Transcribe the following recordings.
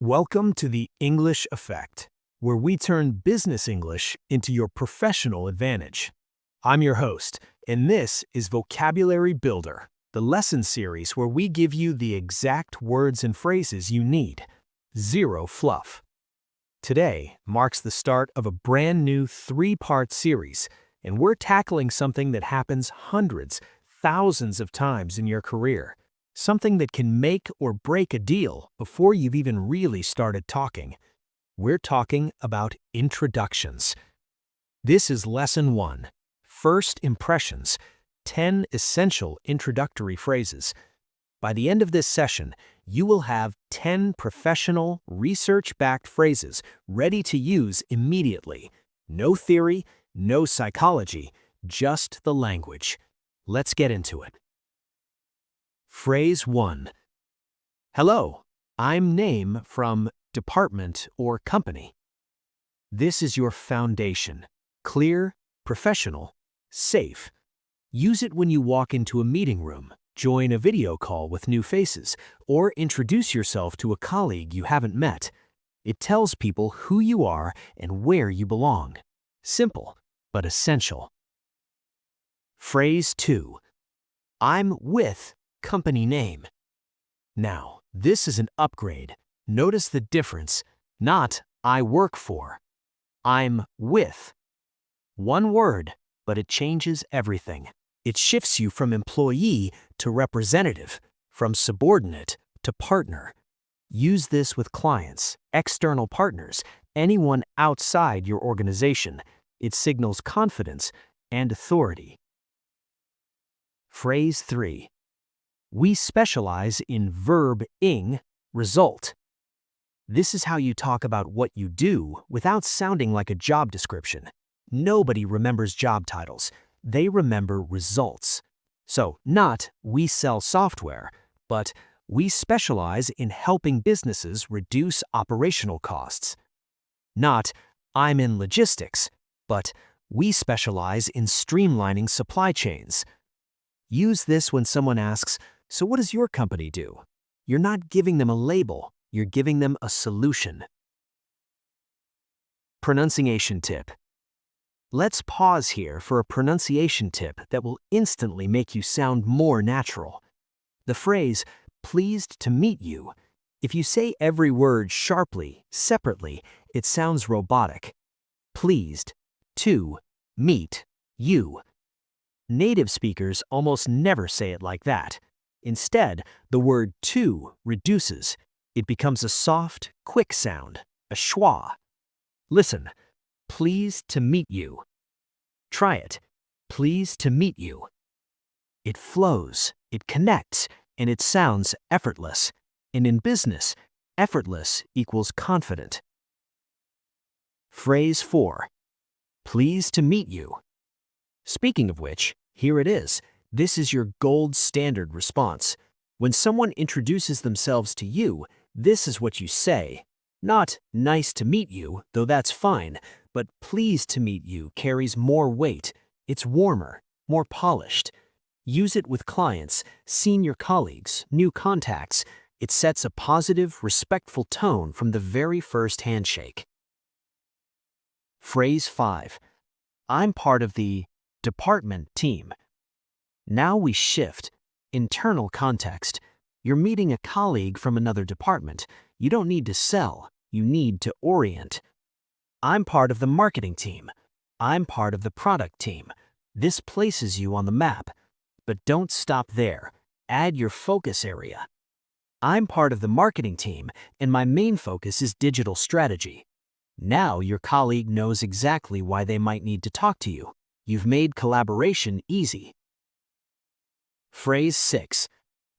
Welcome to the English Effect, where we turn business English into your professional advantage. I'm your host, and this is Vocabulary Builder, the lesson series where we give you the exact words and phrases you need. Zero fluff. Today marks the start of a brand new 3-part series, and we're tackling something that happens hundreds, thousands of times in your career. Something that can make or break a deal before you've even really started talking. We're talking about introductions. This is Lesson 1, First Impressions, 10 essential introductory phrases. By the end of this session, you will have 10 professional, research-backed phrases ready to use immediately. No theory, no psychology, just the language. Let's get into it. Phrase 1. Hello, I'm Name from department or company. This is your foundation. Clear, professional, safe. Use it when you walk into a meeting room, join a video call with new faces, or introduce yourself to a colleague you haven't met. It tells people who you are and where you belong. Simple, but essential. Phrase 2. I'm with company name. Now, this is an upgrade. Notice the difference. Not I work for. I'm with. One word, but it changes everything. It shifts you from employee to representative, from subordinate to partner. Use this with clients, external partners, anyone outside your organization. It signals confidence and authority. Phrase 3. We specialize in verb+ing, result. This is how you talk about what you do without sounding like a job description. Nobody remembers job titles. They remember results. So, not we sell software, but we specialize in helping businesses reduce operational costs. Not I'm in logistics, but we specialize in streamlining supply chains. Use this when someone asks, so what does your company do? You're not giving them a label, you're giving them a solution. Pronunciation tip. Let's pause here for a pronunciation tip that will instantly make you sound more natural. The phrase, pleased to meet you. If you say every word sharply, separately, it sounds robotic. Pleased to meet you. Native speakers almost never say it like that. Instead, the word to reduces. It becomes a soft, quick sound, a schwa. Listen, pleased to meet you. Try it, pleased to meet you. It flows, it connects, and it sounds effortless. And in business, effortless equals confident. Phrase 4. Pleased to meet you. Speaking of which, here it is. This is your gold standard response. When someone introduces themselves to you, this is what you say. Not nice to meet you, though that's fine, but pleased to meet you carries more weight. It's warmer, more polished. Use it with clients, senior colleagues, new contacts. It sets a positive, respectful tone from the very first handshake. Phrase 5. I'm part of the department team. Now we shift. Internal context. You're meeting a colleague from another department. You don't need to sell. You need to orient. I'm part of the marketing team. I'm part of the product team. This places you on the map. But don't stop there. Add your focus area. I'm part of the marketing team, and my main focus is digital strategy. Now your colleague knows exactly why they might need to talk to you. You've made collaboration easy. Phrase 6.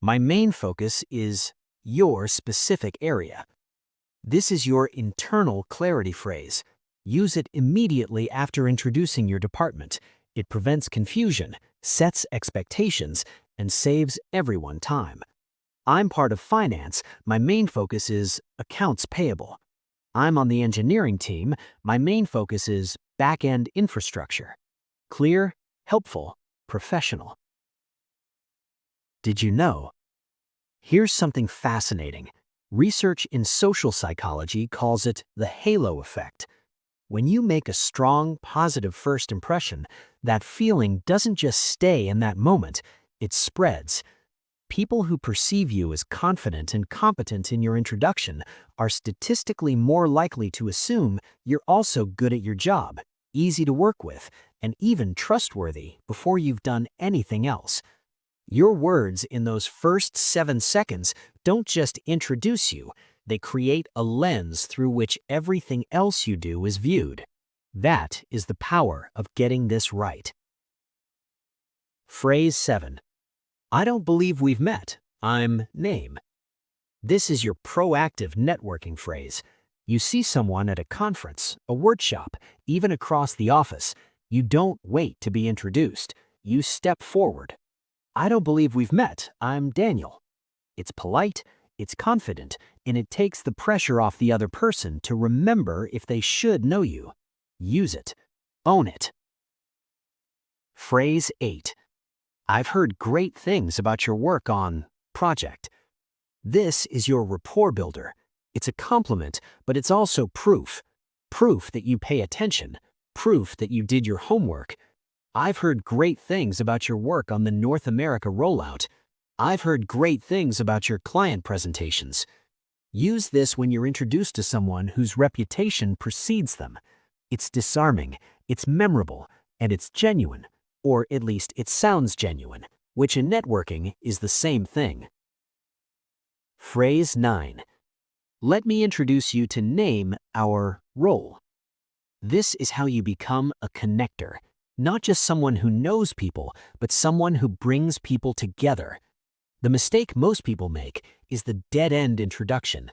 My main focus is your specific area. This is your internal clarity phrase. Use it immediately after introducing your department. It prevents confusion, sets expectations, and saves everyone time. I'm part of finance. My main focus is accounts payable. I'm on the engineering team. My main focus is back-end infrastructure. Clear, helpful, professional. Did you know? Here's something fascinating. Research in social psychology calls it the halo effect. When you make a strong, positive first impression, that feeling doesn't just stay in that moment, it spreads. People who perceive you as confident and competent in your introduction are statistically more likely to assume you're also good at your job, easy to work with, and even trustworthy before you've done anything else. Your words in those first 7 seconds don't just introduce you, they create a lens through which everything else you do is viewed. That is the power of getting this right. Phrase 7. I don't believe we've met. I'm name. This is your proactive networking phrase. You see someone at a conference, a workshop, even across the office. You don't wait to be introduced. You step forward. I don't believe we've met. I'm Daniel. It's polite, it's confident, and it takes the pressure off the other person to remember if they should know you. Use it. Own it. Phrase 8. I've heard great things about your work on project. This is your rapport builder. It's a compliment, but it's also proof. Proof that you pay attention. Proof that you did your homework. I've heard great things about your work on the North America rollout. I've heard great things about your client presentations. Use this when you're introduced to someone whose reputation precedes them. It's disarming, it's memorable, and it's genuine, or at least it sounds genuine, which in networking is the same thing. Phrase 9. Let me introduce you to name our role. This is how you become a connector. Not just someone who knows people, but someone who brings people together. The mistake most people make is the dead-end introduction.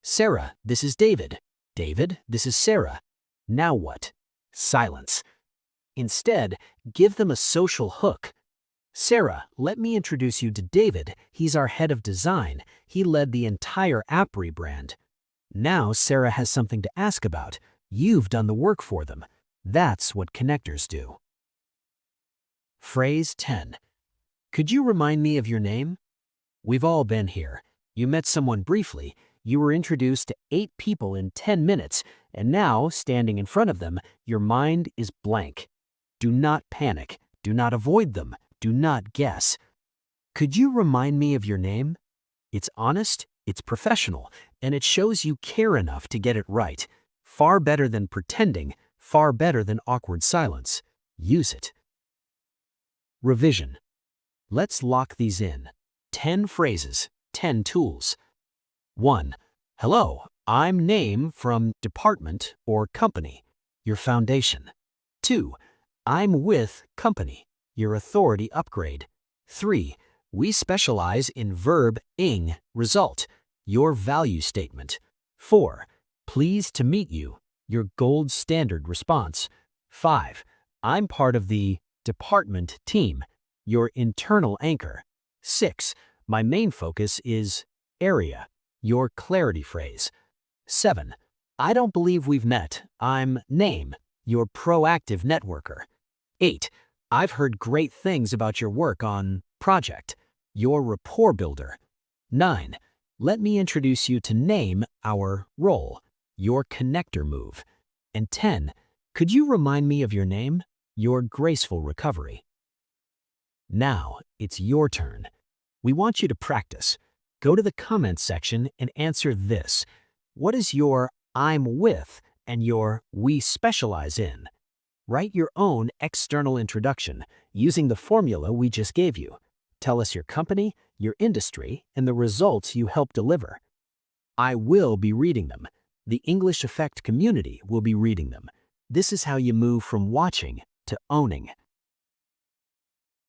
Sarah, this is David. David, this is Sarah. Now what? Silence. Instead, give them a social hook. Sarah, let me introduce you to David. He's our head of design. He led the entire app rebrand. Now Sarah has something to ask about. You've done the work for them. That's what connectors do. Phrase 10. Could you remind me of your name? We've all been here. You met someone briefly, you were introduced to 8 people in 10 minutes, and now, standing in front of them, your mind is blank. Do not panic. Do not avoid them. Do not guess. Could you remind me of your name? It's honest, it's professional, and it shows you care enough to get it right. Far better than pretending, far better than awkward silence. Use it. Revision. Let's lock these in. 10 phrases, 10 tools. 1. Hello, I'm name from department or company, your foundation. 2. I'm with company, your authority upgrade. 3. We specialize in verb+ing result, your value statement. 4. Pleased to meet you, your gold standard response. 5. I'm part of the department team, your internal anchor. 6. My main focus is area, your clarity phrase. 7. I don't believe we've met. I'm name, your proactive networker. 8. I've heard great things about your work on project, your rapport builder. 9. Let me introduce you to name our role, your connector move. And 10. Could you remind me of your name? Your graceful recovery. Now, it's your turn. We want you to practice. Go to the comments section and answer this. What is your I'm with and your we specialize in? Write your own external introduction using the formula we just gave you. Tell us your company, your industry, and the results you help deliver. I will be reading them. The English Effect community will be reading them. This is how you move from watching to owning.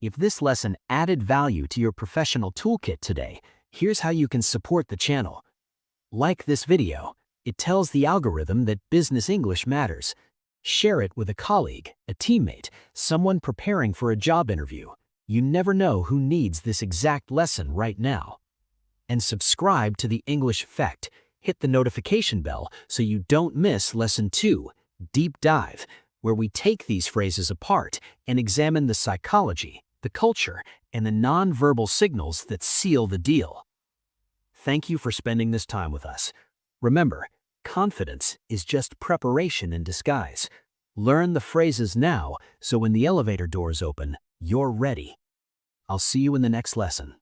If this lesson added value to your professional toolkit today, here's how you can support the channel. Like this video. It tells the algorithm that business English matters. Share it with a colleague, a teammate, someone preparing for a job interview. You never know who needs this exact lesson right now. And subscribe to the English Effect. Hit the notification bell so you don't miss Lesson 2, Deep Dive, where we take these phrases apart and examine the psychology, the culture, and the nonverbal signals that seal the deal. Thank you for spending this time with us. Remember, confidence is just preparation in disguise. Learn the phrases now so when the elevator doors open, you're ready. I'll see you in the next lesson.